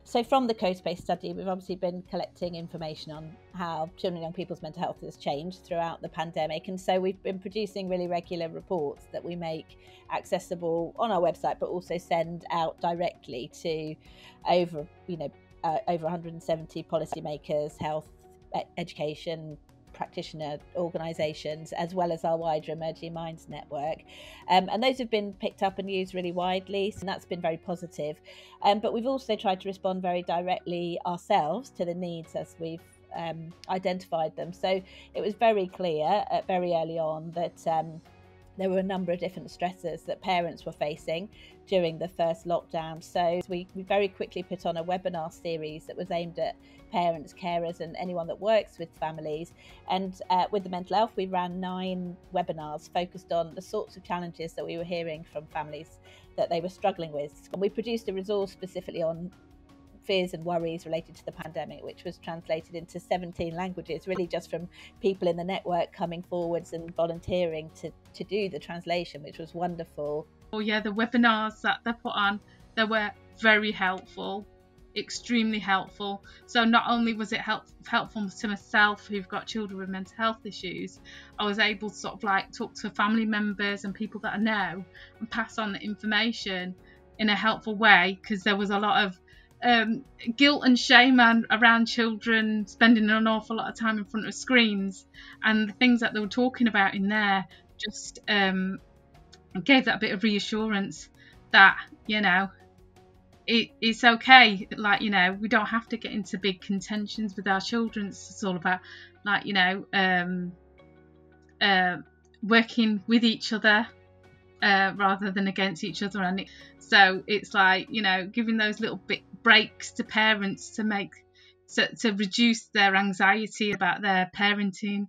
So from the CoSpace study, we've obviously been collecting information on how children and young people's mental health has changed throughout the pandemic. And so we've been producing really regular reports that we make accessible on our website, but also send out directly to over 170 policymakers, health, education, practitioner organisations, as well as our wider Emerging Minds network. And those have been picked up and used really widely, and that's been very positive. But we've also tried to respond very directly ourselves to the needs as we've identified them. So it was very clear very early on that there were a number of different stressors that parents were facing during the first lockdown. So we very quickly put on a webinar series that was aimed at parents, carers and anyone that works with families. And with the mental health, we ran 9 webinars focused on the sorts of challenges that we were hearing from families that they were struggling with. And we produced a resource specifically on fears and worries related to the pandemic, which was translated into 17 languages, really just from people in the network coming forwards and volunteering to do the translation, which was wonderful. Oh yeah, the webinars that they put on, they were very helpful, extremely helpful. So not only was it helpful to myself who've got children with mental health issues, I was able to sort of like talk to family members and people that I know and pass on the information in a helpful way, because there was a lot of guilt and shame around children spending an awful lot of time in front of screens, and the things that they were talking about in there just gave that bit of reassurance that, you know, it's okay, like, you know, we don't have to get into big contentions with our children. It's all about, like, you know, working with each other rather than against each other. And so it's like, you know, giving those little bit breaks to parents to reduce their anxiety about their parenting.